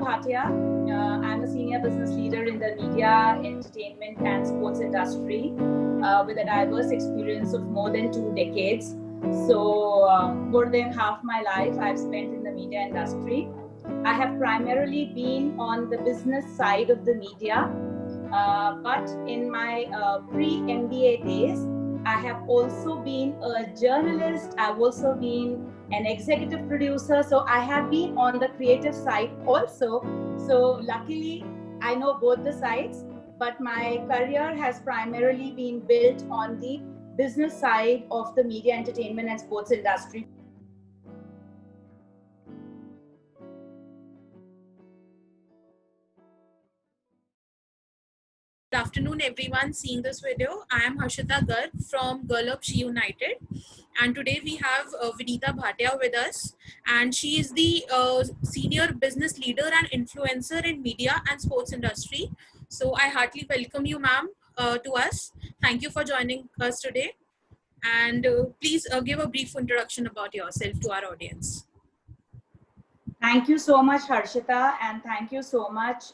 Bhatia. I'm a senior business leader in the media, entertainment and sports industry with a diverse experience of more than 2 decades. So more than half my life I've spent in the media industry. I have primarily been on the business side of the media, but in my pre-MBA days, I have also been a journalist. I've also been an executive producer. So I have been on the creative side also. So luckily, I know both the sides, but my career has primarily been built on the business side of the media, entertainment and sports industry. Good afternoon, everyone seeing this video. I am Harshita Garg from GirlUp She-United, and today we have Vinita Bhatia with us, and she is the senior business leader and influencer in media and sports industry. So I heartily welcome you, ma'am, to us. Thank you for joining us today, and please give a brief introduction about yourself to our audience. Thank you so much, Harshita, and thank you so much,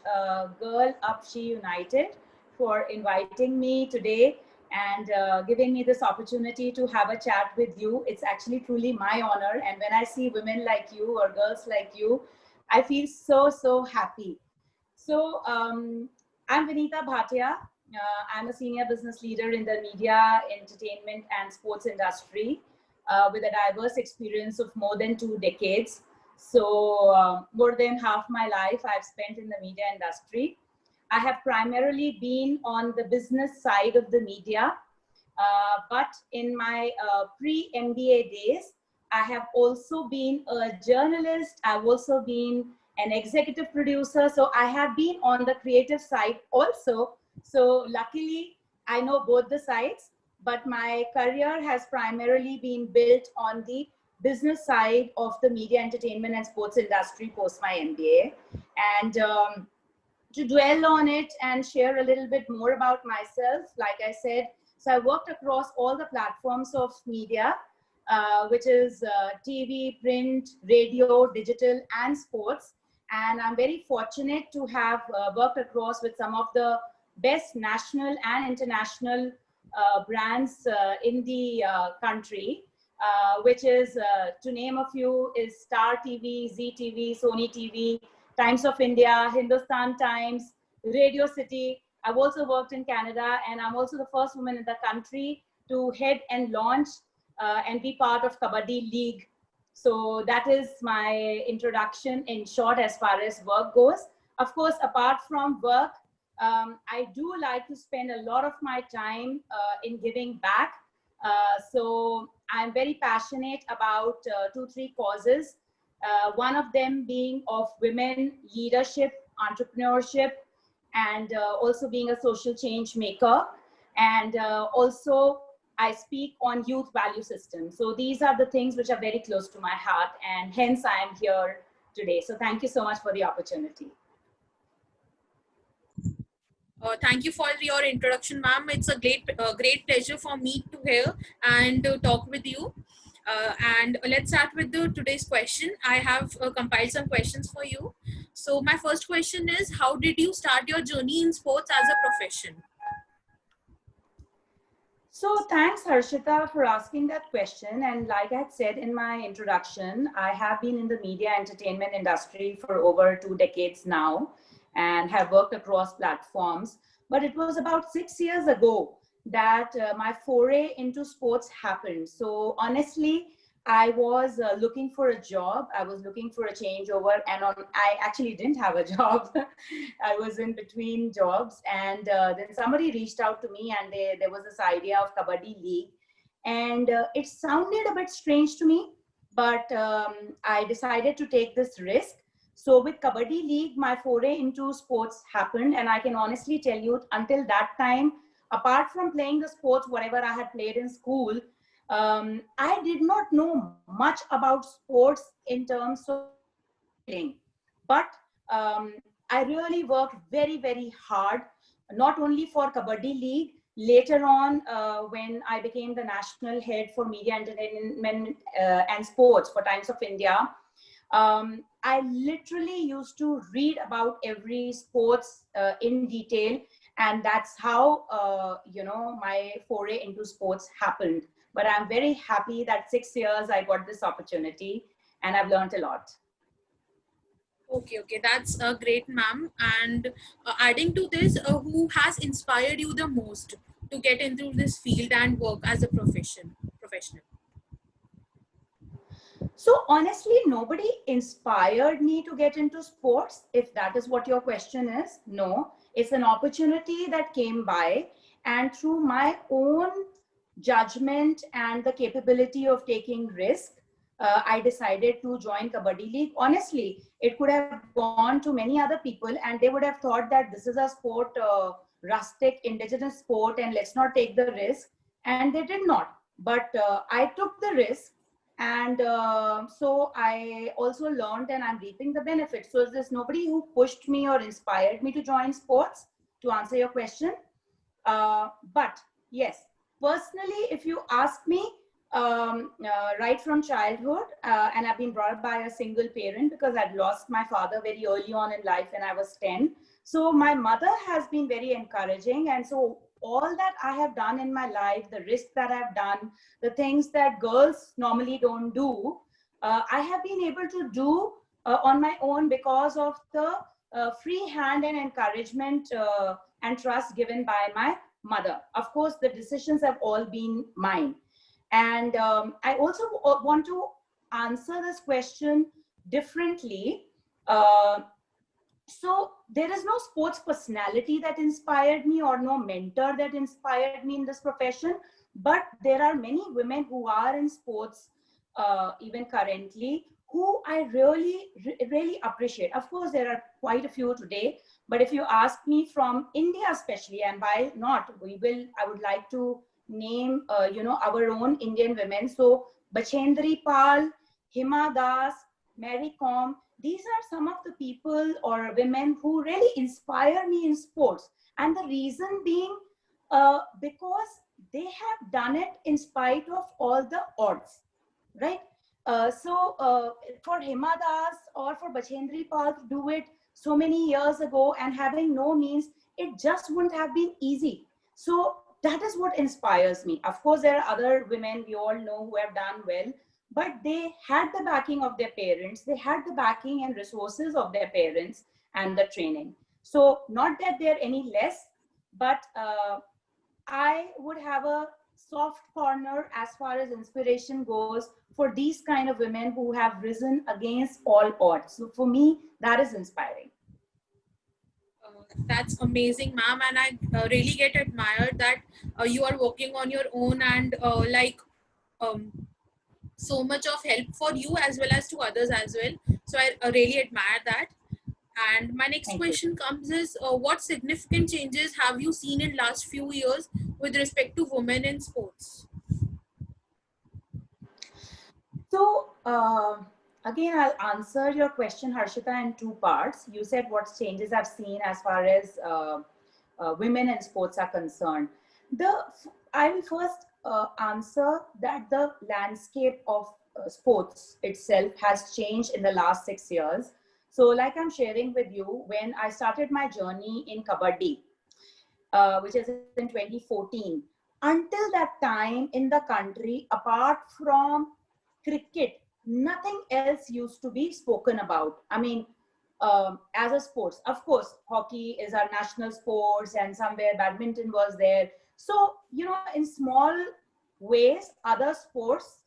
GirlUp She-United, for inviting me today and giving me this opportunity to have a chat with you. It's actually truly my honor. And when I see women like you or girls like you, I feel so happy. So I'm Vinita Bhatia. I'm a senior business leader in the media, entertainment and sports industry with a diverse experience of more than 2 decades. So more than half my life I've spent in the media industry. I have primarily been on the business side of the media, but in my pre-MBA days, I have also been a journalist. I've also been an executive producer. So I have been on the creative side also. So luckily, I know both the sides, but my career has primarily been built on the business side of the media, entertainment and sports industry post my MBA. And to dwell on it and share a little bit more about myself, like I said, so I worked across all the platforms of media, which is TV, print, radio, digital, and sports. And I'm very fortunate to have worked across with some of the best national and international brands in the country, which is, to name a few, is Star TV, Zee TV, Sony TV, Times of India, Hindustan Times, Radio City. I've also worked in Canada, and I'm also the first woman in the country to head and launch and be part of Kabaddi League. So that is my introduction in short as far as work goes. Of course, apart from work, I do like to spend a lot of my time in giving back. So I'm very passionate about 2-3 causes. One of them being of women leadership, entrepreneurship, and also being a social change maker. And also I speak on youth value system. So these are the things which are very close to my heart, and hence I am here today. So thank you so much for the opportunity. Thank you for your introduction, ma'am. It's a great pleasure for me to hear and talk with you. And let's start with today's question. I have compiled some questions for you. So my first question is, how did you start your journey in sports as a profession? So thanks, Harshita, for asking that question. And like I had said in my introduction, I have been in the media entertainment industry for over 2 decades now and have worked across platforms. But it was about 6 years ago that my foray into sports happened. So honestly, I was looking for a job. I was looking for a changeover, and I actually didn't have a job. I was in between jobs, and then somebody reached out to me, and there was this idea of Kabaddi League, and it sounded a bit strange to me, but I decided to take this risk. So with Kabaddi League, my foray into sports happened, and I can honestly tell you, until that time, apart from playing the sports, whatever I had played in school, I did not know much about sports in terms of playing. But I really worked very hard, not only for Kabaddi League. Later on, when I became the national head for media entertainment and sports for Times of India, I literally used to read about every sports in detail, and that's how my foray into sports happened. But I'm very happy that 6 years I got this opportunity, and I've learned a lot. Okay, okay, that's great, ma'am. And adding to this, who has inspired you the most to get into this field and work as a professional? So honestly, nobody inspired me to get into sports, if that is what your question is. No, it's an opportunity that came by, and through my own judgment and the capability of taking risk, I decided to join Kabaddi League. Honestly, it could have gone to many other people, and they would have thought that this is a sport, rustic, indigenous sport, and let's not take the risk. And they did not. But I took the risk, and so I also learned, and I'm reaping the benefits. So there's nobody who pushed me or inspired me to join sports, to answer your question. But yes, personally, if you ask me, right from childhood, and I've been brought up by a single parent because I'd lost my father very early on in life when I was 10. So my mother has been very encouraging. And so all that I have done in my life, the risk that I've done, the things that girls normally don't do, I have been able to do on my own because of the free hand and encouragement and trust given by my mother. Of course, the decisions have all been mine. And I also want to answer this question differently. So there is no sports personality that inspired me, or no mentor that inspired me in this profession. But there are many women who are in sports, even currently, who I really appreciate. Of course, there are quite a few today. But if you ask me from India especially, and why not, I would like to name, our own Indian women. So Bachendri Pal, Hima Das, Mary Com, these are some of the people or women who really inspire me in sports. And the reason being, because they have done it in spite of all the odds, right? For Hima Das or for Bachendri Pal to do it so many years ago and having no means, it just wouldn't have been easy. So that is what inspires me. Of course, there are other women we all know who have done well, but they had the backing of their parents, they had the backing and resources of their parents and the training. So not that they're any less, but I would have a soft corner as far as inspiration goes for these kind of women who have risen against all odds. So for me, that is inspiring. That's amazing, ma'am, and I really get admired that you are working on your own and um, so much of help for you as well as to others as well. So I really admire that. And my next Thank you. question comes is, what significant changes have you seen in last few years with respect to women in sports? So again, I'll answer your question, Harshita, in two parts. You said what changes I've seen as far as women in sports are concerned. I will first answer that the landscape of sports itself has changed in the last 6 years. So like I'm sharing with you, when I started my journey in Kabaddi, which is in 2014, until that time in the country, apart from cricket, nothing else used to be spoken about. I mean, as a sports, of course, hockey is our national sports, and somewhere badminton was there. So, in small ways, other sports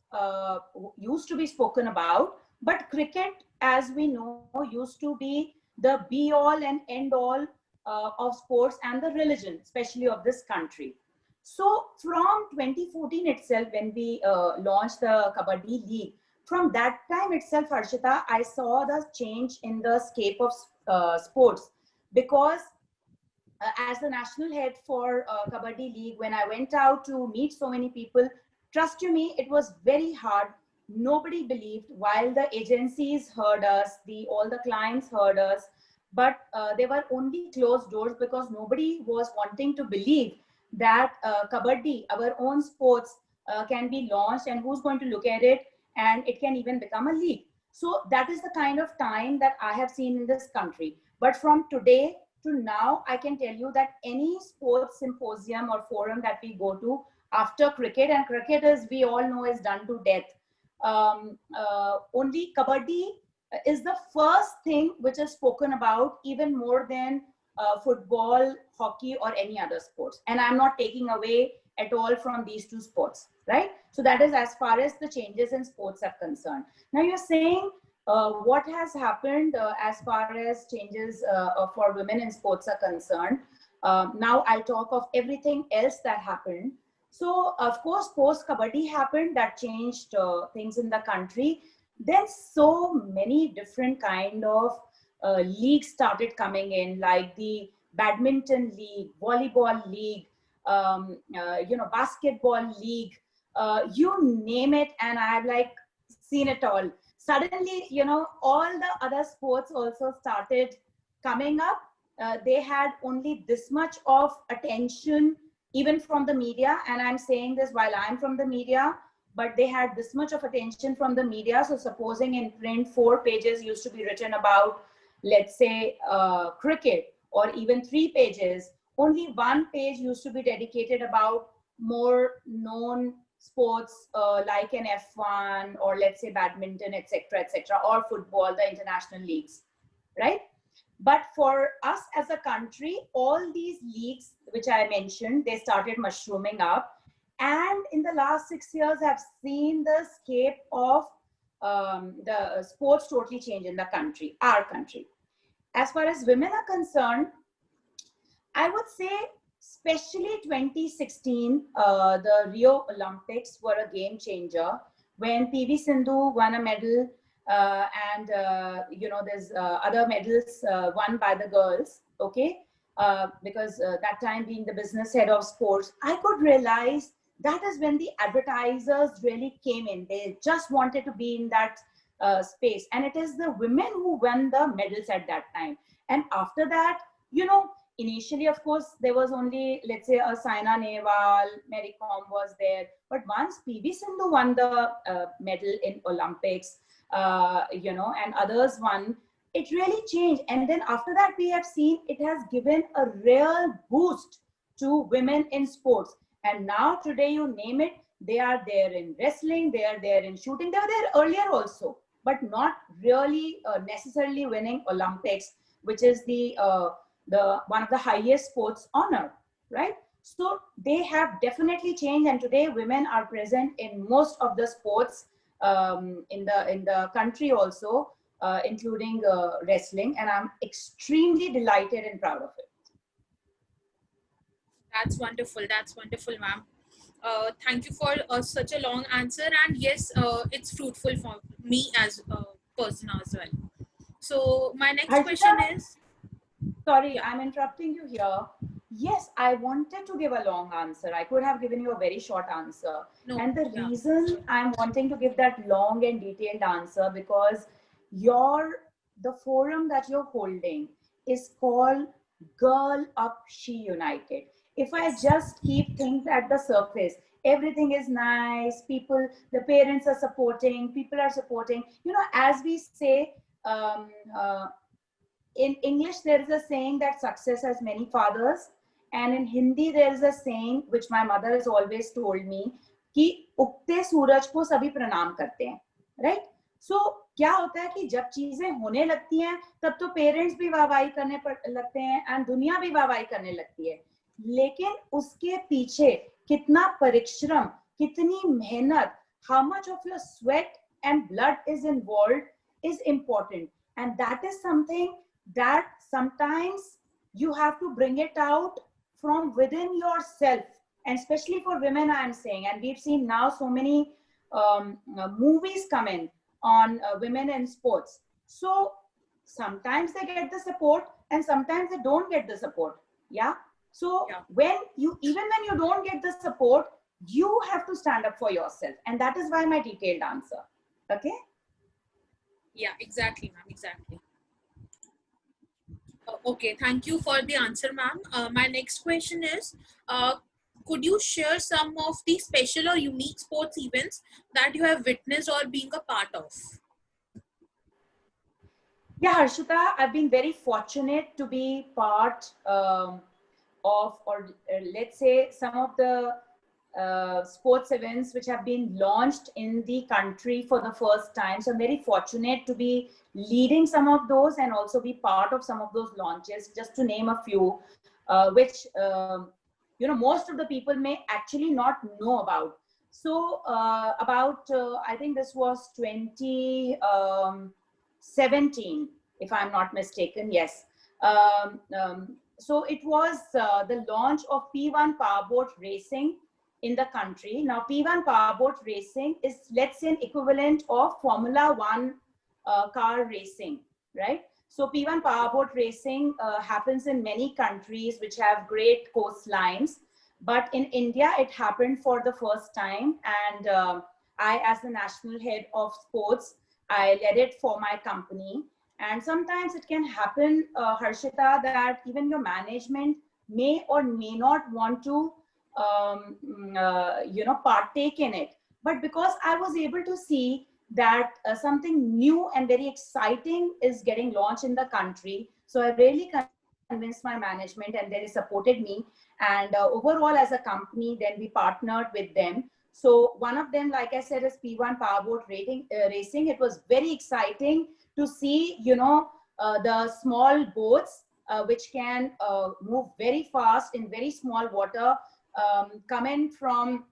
used to be spoken about, but cricket, as we know, used to be the be all and end all of sports and the religion, especially of this country. So from 2014 itself, when we launched the Kabaddi League, from that time itself, Harshita, I saw the change in the scape of sports, because as the national head for Kabaddi League, when I went out to meet so many people, trust you me, it was very hard. Nobody believed, while the agencies heard us, all the clients heard us, but they were only closed doors because nobody was wanting to believe that Kabaddi, our own sports, can be launched, and who's going to look at it, and it can even become a league. So that is the kind of time that I have seen in this country. But from today to now, I can tell you that any sports symposium or forum that we go to after cricket, and cricket, as we all know, is done to death. Only kabaddi is the first thing which is spoken about, even more than football, hockey, or any other sports. And I'm not taking away at all from these two sports, right? So that is as far as the changes in sports are concerned. Now you're saying what has happened as far as changes for women in sports are concerned. Now I'll talk of everything else that happened. So of course, post Kabaddi happened, that changed things in the country. Then so many different kind of leagues started coming in, like the badminton league, volleyball league, basketball league, you name it, and I've like seen it all. Suddenly, all the other sports also started coming up. They had only this much of attention, even from the media. And I'm saying this while I'm from the media, but they had this much of attention from the media. So supposing in print, 4 pages used to be written about, let's say, cricket, or even 3 pages, only 1 page used to be dedicated about more known sports like an F1, or let's say badminton, etc., or football, the international leagues, right? But for us as a country, all these leagues, which I mentioned, they started mushrooming up. And in the last 6 years, I've seen the scape of the sports totally change in the country, our country. As far as women are concerned, I would say, especially 2016, the Rio Olympics were a game changer when PV Sindhu won a medal, and there's other medals won by the girls. Okay, because that time being the business head of sports, I could realize that is when the advertisers really came in. They just wanted to be in that space, and it is the women who won the medals at that time. And after that, initially, of course, there was only, let's say, a Saina Nehwal, Mary Kom was there. But once PV Sindhu won the medal in Olympics, and others won, it really changed. And then after that, we have seen it has given a real boost to women in sports. And now today, you name it, they are there in wrestling, they are there in shooting. They were there earlier also, but not really necessarily winning Olympics, which is the one of the highest sports honor, right? So they have definitely changed, and today women are present in most of the sports in the country also, including wrestling, and I'm extremely delighted and proud of it. That's wonderful. That's wonderful, ma'am. Thank you for such a long answer, and yes, it's fruitful for me as a person as well. So my next question is, sorry, I'm interrupting you here. Yes, I wanted to give a long answer. I could have given you a very short answer. No, and the reason I'm wanting to give that long and detailed answer, because the forum that you're holding is called GirlUp She-United. If I just keep things at the surface, everything is nice, people, the parents are supporting, people are supporting, as we say, in English, there is a saying that success has many fathers. And in Hindi, there is a saying which my mother has always told me, कि उगते सूरज को सभी प्रणाम करते हैं, right? So क्या होता है कि जब चीजें होने लगती हैं, तब तो पेरेंट्स भी वाहवाही करने लगते हैं, and दुनिया भी वाहवाही करने लगती है. लेकिन उसके पीछे कितना परिश्रम, कितनी मेहनत, how much of your sweat and blood is involved is important. And that is something that sometimes you have to bring it out from within yourself, and especially for women, I'm saying. And we've seen now so many movies come in on women in sports. So sometimes they get the support and sometimes they don't get the support. Yeah. So when you don't get the support, you have to stand up for yourself. And that is why my detailed answer. Okay. Yeah, exactly, ma'am. Exactly. Okay, thank you for the answer, ma'am. My next question is, could you share some of the special or unique sports events that you have witnessed or being a part of? Yeah, Harshita, I've been very fortunate to be part of, or let's say, some of the sports events which have been launched in the country for the first time. So I'm very fortunate to be leading some of those and also be part of some of those launches, just to name a few, which most of the people may actually not know about. So about I think this was 2017, if I'm not mistaken. Yes. So it was the launch of P1 powerboat racing in the country. Now, P1 powerboat racing is, let's say, an equivalent of Formula One car racing, right? So P1 powerboat racing happens in many countries which have great coastlines, but in India it happened for the first time, and I, as the national head of sports, I led it for my company. And sometimes it can happen, Harshita, that even your management may or may not want to partake in it. But because I was able to see that something new and very exciting is getting launched in the country, so I really convinced my management and they supported me. And overall, as a company, then we partnered with them. So one of them, like I said, is P1 powerboat racing. It was very exciting to see, the small boats which can move very fast in very small water, come in from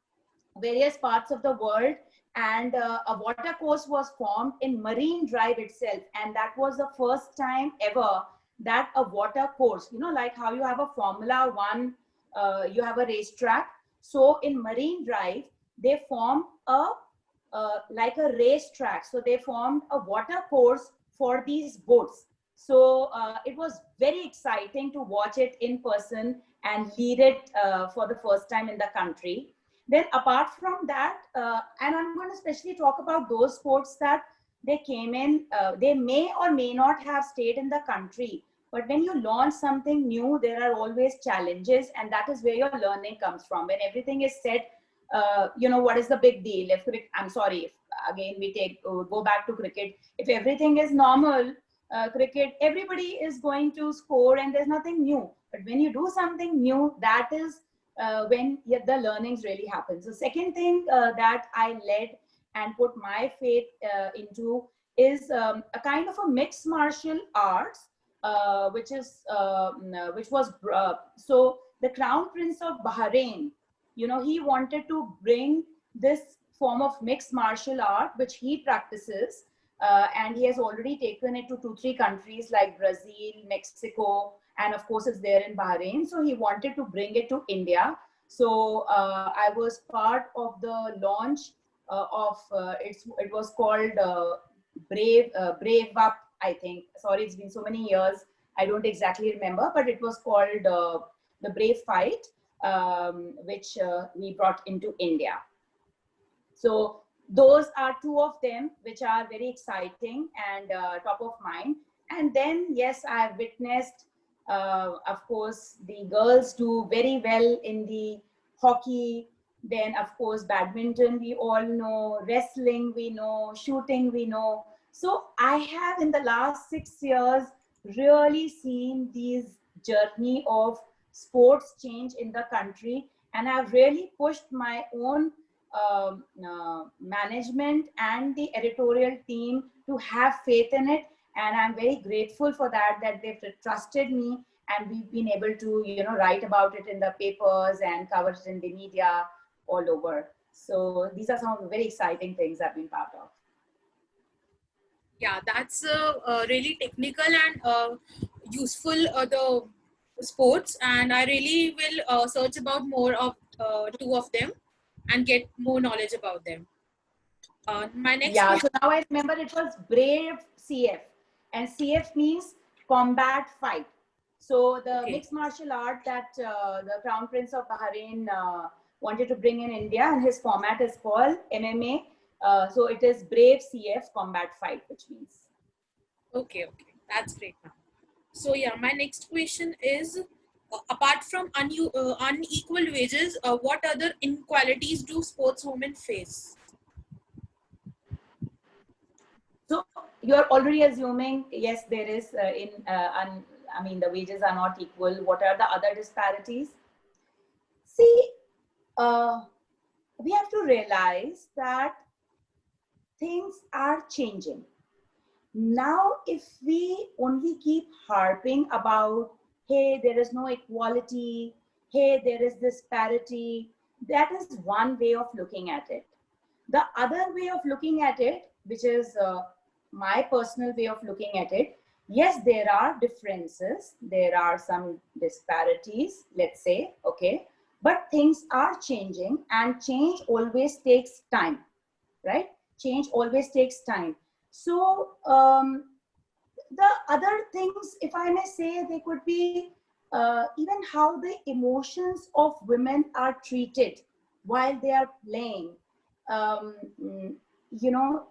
various parts of the world. And a water course was formed in Marine Drive itself. And that was the first time ever that a water course, like how you have a Formula One, you have a racetrack. So in Marine Drive, they formed a like a racetrack. So they formed a water course for these boats. So it was very exciting to watch it in person and lead it for the first time in the country. Then apart from that, and I'm going to especially talk about those sports that they came in, they may or may not have stayed in the country. But when you launch something new, there are always challenges, and that is where your learning comes from. When everything is set, what is the big deal? I'm sorry, if again we go back to cricket. If everything is normal, cricket, everybody is going to score and there's nothing new. But when you do something new, that is when the learnings really happen. So second thing that I led and put my faith into is a kind of a mixed martial arts, which was so the Crown Prince of Bahrain, he wanted to bring this form of mixed martial art which he practices, and he has already taken it to 2-3 countries like Brazil, Mexico, and of course it's there in Bahrain. So he wanted to bring it to India. So I was part of the launch of it was called Brave Up, I think. Sorry, it's been so many years, I don't exactly remember, but it was called the Brave Fight, which we brought into India. So those are two of them which are very exciting and top of mind. And then, yes, I have witnessed, of course, the girls do very well in the hockey. Then, of course, badminton, we all know, wrestling, we know, shooting, we know. So I have, in the last 6 years, really seen these journey of sports change in the country. And I've really pushed my own management and the editorial team to have faith in it, and I'm very grateful for that they've trusted me, and we've been able to write about it in the papers and cover it in the media all over. So these are some of the very exciting things I've been part of. Yeah, that's really technical and useful, the sports, and I really will search about more of two of them and get more knowledge about them. My next Yeah, question. so now I remember it was Brave CF, and CF means combat fight. So the Okay. mixed martial art that the Crown Prince of Bahrain wanted to bring in India, and his format is called MMA. So it is Brave CF combat fight, which means. Okay, that's great now. So yeah, my next question is, apart from unequal wages, what other inequalities do sportswomen face? So you're already assuming, yes, there is I mean, the wages are not equal. What are the other disparities? See, we have to realize that things are changing. Now, if we only keep harping about, hey, there is no equality, hey, there is disparity, that is one way of looking at it. The other way of looking at it, which is my personal way of looking at it, yes, there are differences, there are some disparities, let's say, okay, but things are changing, and change always takes time, right? Change always takes time. So the other things, if I may say, they could be even how the emotions of women are treated while they are playing. Um, mm, you know,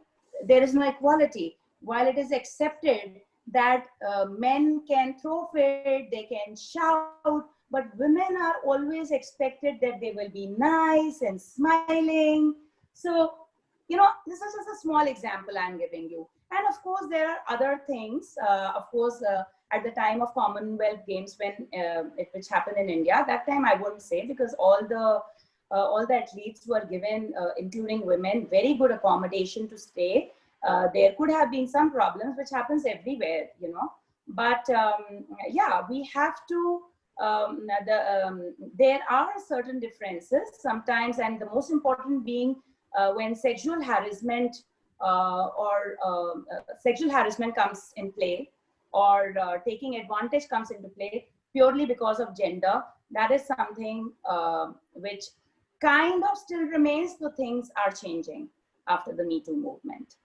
there is no equality. While it is accepted that men can throw fit, they can shout, but women are always expected that they will be nice and smiling. So, this is just a small example I'm giving you. And of course, there are other things. Of course, at the time of Commonwealth Games, when which happened in India, that time I wouldn't say, because all the athletes were given, including women, very good accommodation to stay. There could have been some problems, which happens everywhere, But yeah, we have to. There are certain differences sometimes, and the most important being when sexual harassment comes in play, or taking advantage comes into play purely because of gender. That is something which kind of still remains, though things are changing after the Me Too movement.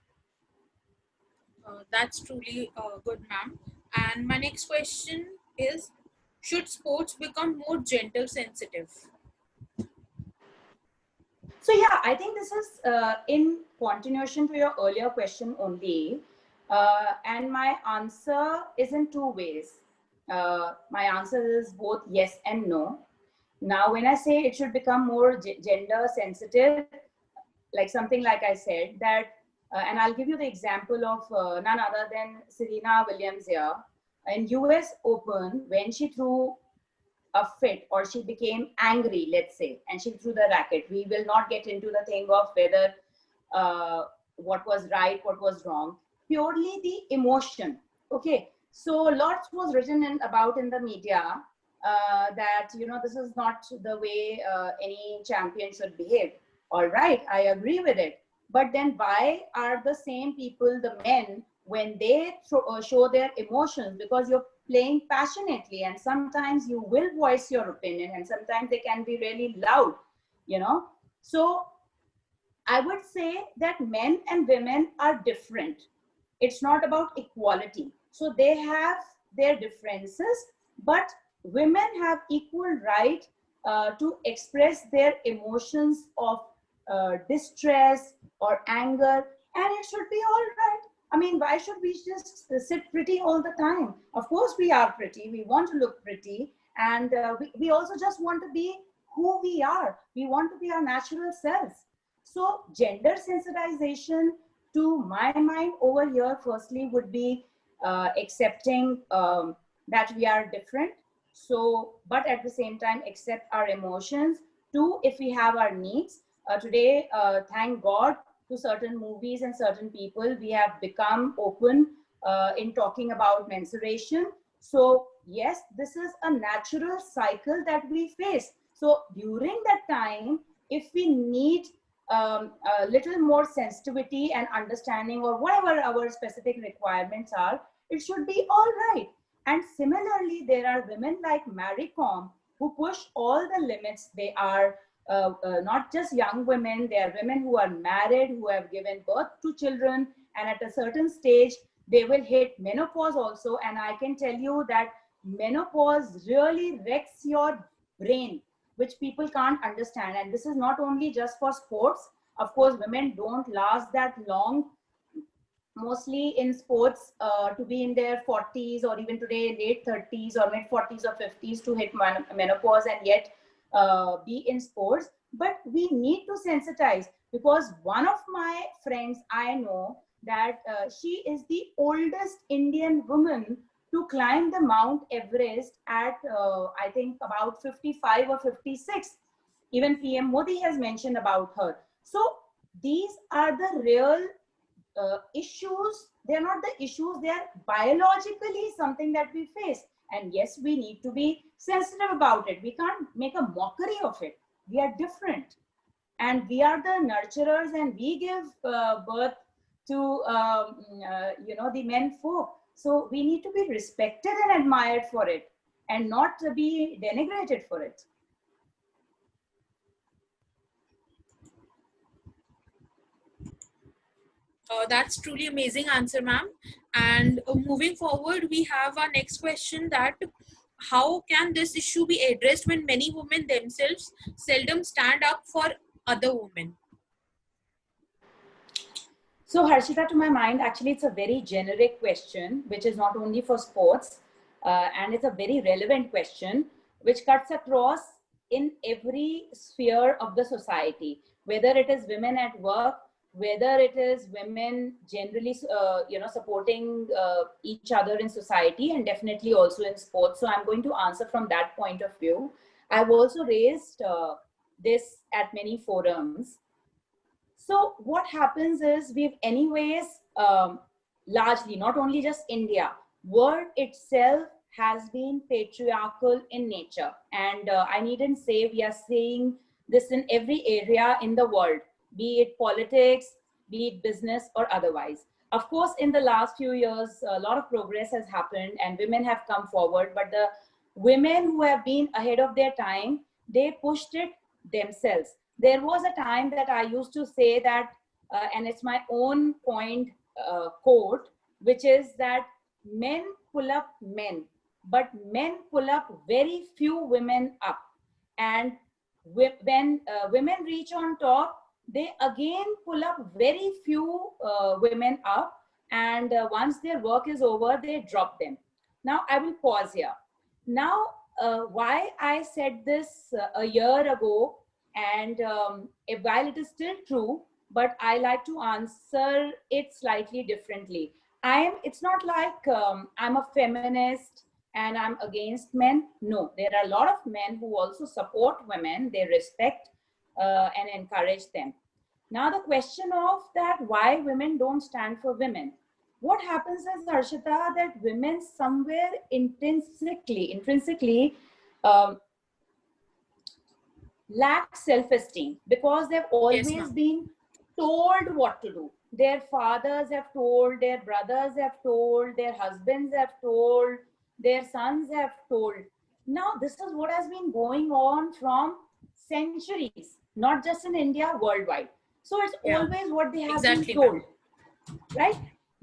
That's truly good, ma'am. And my next question is, should sports become more gender sensitive? So yeah, I think this is in continuation to your earlier question only. And my answer is in two ways. My answer is both yes and no. Now, when I say it should become more gender sensitive, like something like I said, that, and I'll give you the example of none other than Serena Williams here. In US Open, when she threw a fit, or she became angry, let's say, and she threw the racket. We will not get into the thing of whether what was right, what was wrong, purely the emotion. Okay, so lots was written about in the media that, this is not the way any champion should behave. All right, I agree with it. But then why are the same people, the men, when they show their emotions, because you're playing passionately, and sometimes you will voice your opinion, and sometimes they can be really loud, So I would say that men and women are different. It's not about equality. So they have their differences, but women have equal right to express their emotions of distress or anger, and it should be all right. I mean, why should we just sit pretty all the time? Of course, we are pretty. We want to look pretty. And we also just want to be who we are. We want to be our natural selves. So gender sensitization, to my mind over here, firstly would be accepting that we are different. So, but at the same time, accept our emotions. Two, if we have our needs. Today, thank God, to certain movies and certain people, we have become open in talking about menstruation. So yes, this is a natural cycle that we face. So during that time, if we need a little more sensitivity and understanding, or whatever our specific requirements are, it should be all right. And similarly, there are women like Marie Kom who push all the limits. They are not just young women, they are women who are married, who have given birth to children, and at a certain stage, they will hit menopause also. And I can tell you that menopause really wrecks your brain, which people can't understand. And this is not only just for sports. Of course, women don't last that long, mostly in sports, to be in their 40s, or even today late 30s or mid 40s or 50s to hit menopause, and yet be in sports. But we need to sensitize, because one of my friends I know, that she is the oldest Indian woman to climb the Mount Everest at, I think, about 55 or 56. Even PM Modi has mentioned about her. So these are the real issues. They're not the issues, they are biologically something that we face. And yes, we need to be sensitive about it. We can't make a mockery of it. We are different. And we are the nurturers, and we give birth to, the men folk. So we need to be respected and admired for it, and not to be denigrated for it. That's truly amazing answer, ma'am. And moving forward, we have our next question, that how can this issue be addressed when many women themselves seldom stand up for other women? So Harshita, to my mind, actually, it's a very generic question, which is not only for sports, and it's a very relevant question, which cuts across in every sphere of the society, whether it is women at work, whether it is women generally, supporting each other in society, and definitely also in sports. So I'm going to answer from that point of view. I've also raised this at many forums. So what happens is, we've anyways, largely, not only just India, world itself has been patriarchal in nature. And I needn't say, we are seeing this in every area in the world, be it politics, be it business or otherwise. Of course, in the last few years, a lot of progress has happened and women have come forward, but the women who have been ahead of their time, they pushed it themselves. There was a time that I used to say that, and it's my own point quote, which is that men pull up men, but men pull up very few women up. And when women reach on top, they again pull up very few women up. And once their work is over, they drop them. Now, I will pause here. Now, why I said this a year ago, and while it is still true, but I like to answer it slightly differently. It's not like I'm a feminist and I'm against men. No, there are a lot of men who also support women. They respect and encourage them. Now, the question of that, why women don't stand for women. What happens is, Harshita, that women somewhere intrinsically um, lack self-esteem, because they've Yes, always ma'am. been told what to do. Their fathers have told, their brothers have told, their husbands have told, their sons have told. Now, this is what has been going on from centuries, not just in India, worldwide. So it's Yeah, always what they have been exactly, told, ma'am. right?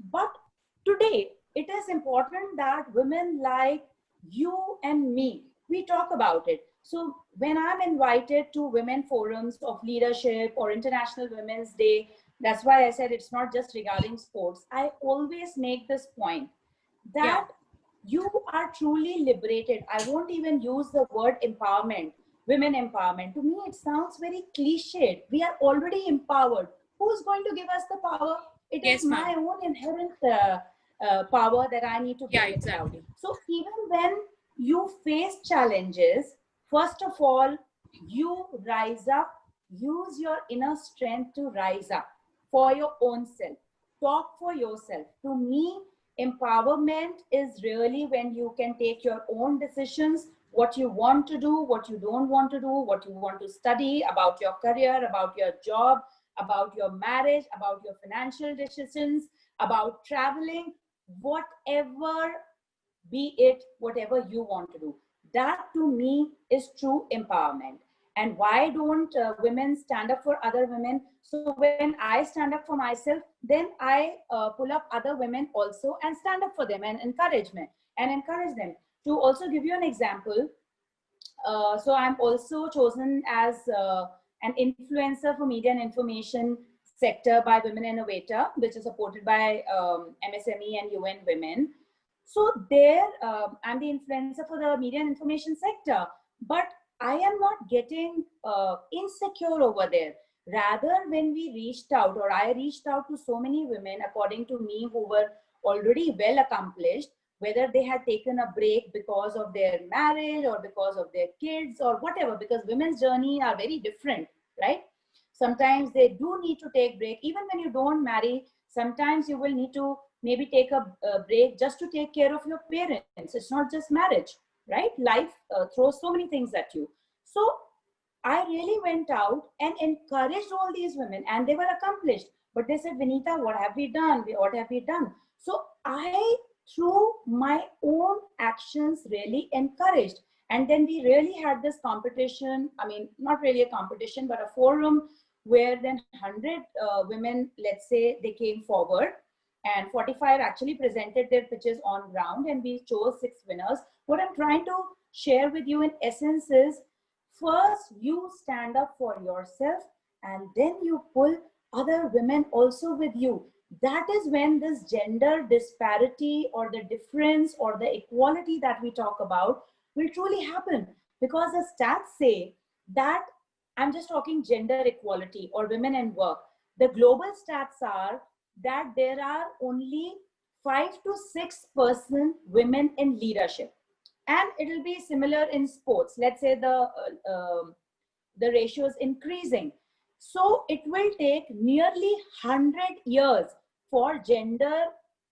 But today, it is important that women like you and me, we talk about it. So when I'm invited to women forums of leadership or International Women's Day, that's why I said it's not just regarding sports. I always make this point Yeah, that you are truly liberated. I won't even use the word empowerment, women empowerment. To me, it sounds very cliched. We are already empowered. Who's going to give us the power? It is yes, my ma'am. own inherent power that I need to Yeah, bring it about. exactly. So even when you face challenges, first of all, you rise up, use your inner strength to rise up for your own self. Talk for yourself. To me, empowerment is really when you can take your own decisions, what you want to do, what you don't want to do, what you want to study, about your career, about your job, about your marriage, about your financial decisions, about traveling, whatever be it, whatever you want to do. That to me is true empowerment. And why don't women stand up for other women? So when I stand up for myself, then I pull up other women also and stand up for them and encourage them. To also give you an example, so I'm also chosen as an influencer for media and information sector by Women Innovator, which is supported by MSME and UN Women. So there, I'm the influencer for the media and information sector, but I am not getting insecure over there. Rather, when we reached out, or I reached out to so many women, according to me, who were already well accomplished, whether they had taken a break because of their marriage or because of their kids or whatever, because women's journey are very different, right? Sometimes they do need to take break. Even when you don't marry, sometimes you will need to maybe take a break just to take care of your parents. It's not just marriage, right? Life throws so many things at you. So I really went out and encouraged all these women, and they were accomplished. But they said, Vinita, what have we done? What have we done? So I, through my own actions, really encouraged. And then we really had this competition. I mean, not really a competition, but a forum where then 100 women, let's say, they came forward, and 45 actually presented their pitches on ground, and we chose 6 winners. What I'm trying to share with you in essence is, first you stand up for yourself, and then you pull other women also with you. That is when this gender disparity or the difference or the equality that we talk about will truly happen. Because the stats say that, I'm just talking gender equality or women in work, the global stats are that there are only 5 to 6% women in leadership, and it will be similar in sports. Let's say the ratio is increasing. So it will take nearly 100 years for gender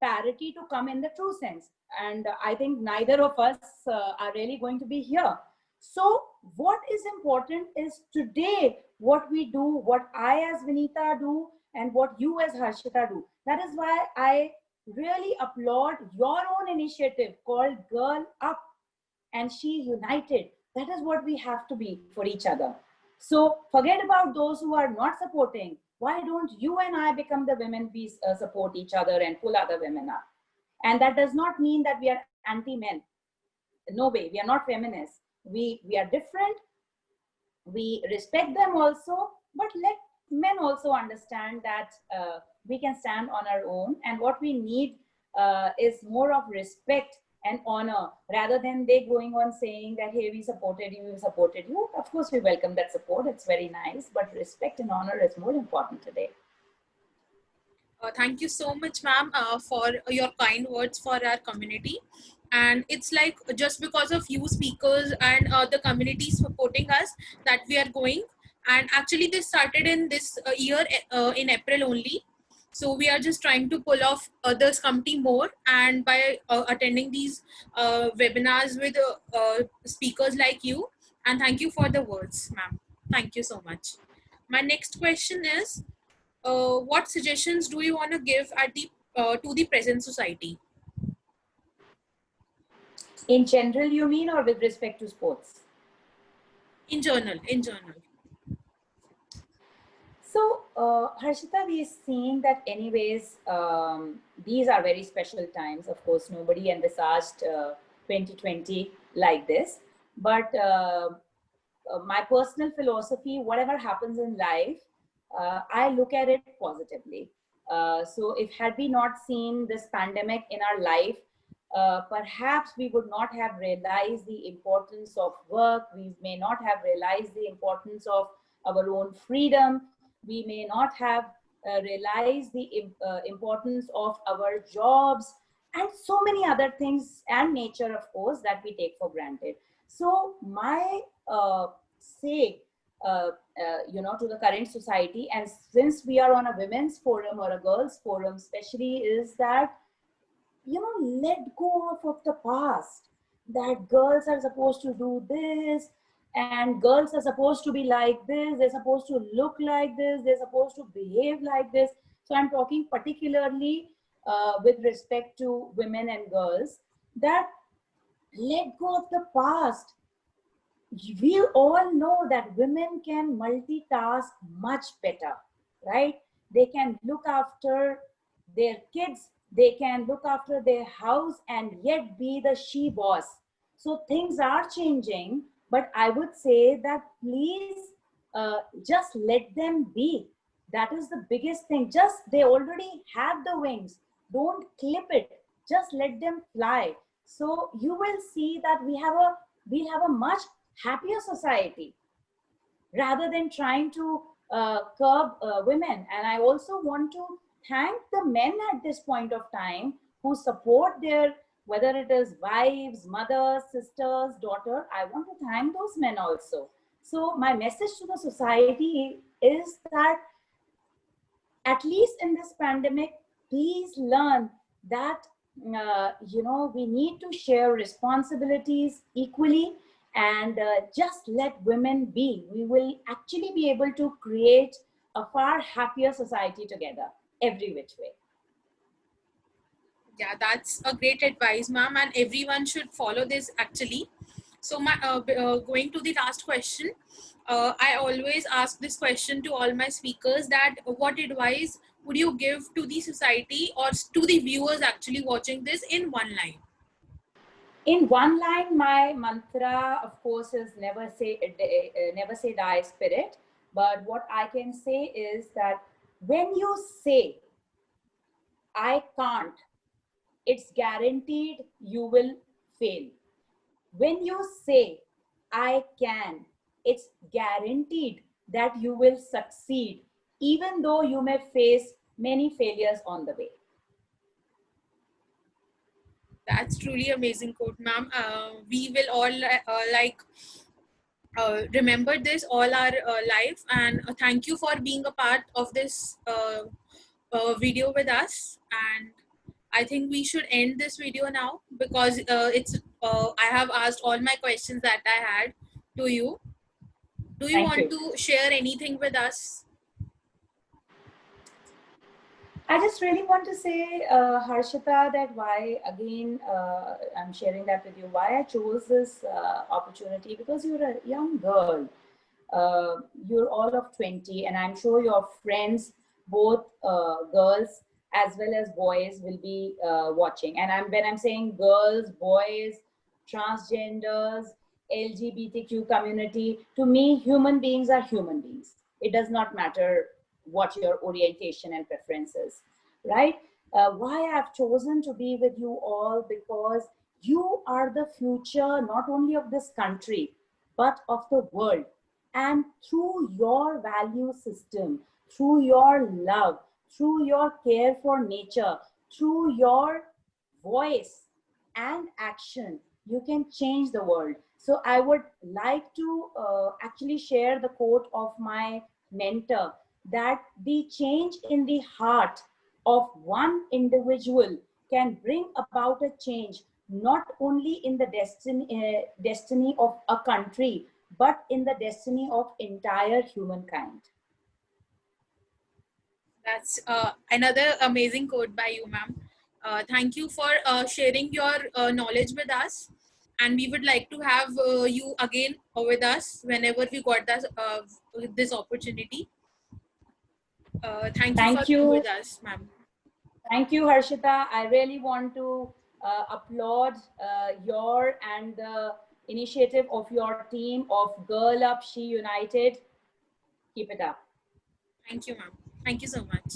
parity to come in the true sense. And I think neither of us are really going to be here. So what is important is today what we do, what I as Vinita do, and what you as Harshita do. That is why I really applaud your own initiative called Girl Up and She United. That is what we have to be for each other. So forget about those who are not supporting. Why don't you and I become the women, we support each other and pull other women up? And that does not mean that we are anti-men. No way, we are not feminists. We are different. We respect them also, but let men also understand that we can stand on our own, and what we need is more of respect and honor, rather than they going on saying that, hey, we supported you, we supported you. Of course, we welcome that support. It's very nice, but respect and honor is more important today. Thank you so much, ma'am, for your kind words for our community. And it's like just because of you speakers and the community supporting us that we are going. And actually, this started in this year in April only. So we are just trying to pull off others committee more, and by attending these webinars with speakers like you. And thank you for the words, ma'am. Thank you so much. My next question is, what suggestions do you want to give at the to the present society? In general, you mean, or with respect to sports? In general, in general. So, Harshita, we are seeing that anyways, these are very special times. Of course, nobody envisaged 2020 like this. But my personal philosophy, whatever happens in life, I look at it positively. So if had we not seen this pandemic in our life, perhaps we would not have realized the importance of work. We may not have realized the importance of our own freedom. We may not have realized the importance of our jobs and so many other things, and nature, of course, that we take for granted. So my say, to the current society, and since we are on a women's forum or a girls forum especially, is that, let go of the past, that girls are supposed to do this, and girls are supposed to be like this, they're supposed to look like this, they're supposed to behave like this. So I'm talking particularly with respect to women and girls, that let go of the past. We all know that women can multitask much better, right? They can look after their kids, they can look after their house, and yet be the she boss. So things are changing, but I would say that please just let them be. That is the biggest thing. Just, they already have the wings. Don't clip it. Just let them fly. So you will see that we'll have a much happier society, rather than trying to curb women. And I also want to thank the men at this point of time who support their, whether it is wives, mothers, sisters, daughter. I want to thank those men also. So my message to the society is that at least in this pandemic, please learn that we need to share responsibilities equally, and just let women be. We will actually be able to create a far happier society together, every which way. Yeah, that's a great advice, ma'am, and everyone should follow this actually. So, going to the last question, I always ask this question to all my speakers, that what advice would you give to the society or to the viewers actually watching this in one line? In one line, my mantra, of course, is never say die, spirit. But what I can say is that when you say I can't, it's guaranteed you will fail. When you say I can, it's guaranteed that you will succeed, even though you may face many failures on the way. That's truly amazing quote, ma'am. We will all remember this all our life, and thank you for being a part of this video with us. And I think we should end this video now, because I have asked all my questions that I had to you. Do you want to share anything with us? I just really want to say, Harshita, that why, again, I'm sharing that with you, why I chose this opportunity, because you're a young girl. You're all of 20, and I'm sure your friends, both girls as well as boys, will be watching. And when I'm saying girls, boys, transgenders, LGBTQ community, to me, human beings are human beings. It does not matter what your orientation and preferences, right? Why I've chosen to be with you all, because you are the future, not only of this country, but of the world. And through your value system, through your love, through your care for nature, through your voice and action, you can change the world. So I would like to actually share the quote of my mentor, that the change in the heart of one individual can bring about a change, not only in the destiny of a country, but in the destiny of entire humankind. That's another amazing quote by you, ma'am. Thank you for sharing your knowledge with us. And we would like to have you again with us whenever we got this opportunity. Thank you for being with us, ma'am. Thank you, Harshita. I really want to applaud your and the initiative of your team of GirlUp She-United. Keep it up. Thank you, ma'am. Thank you so much.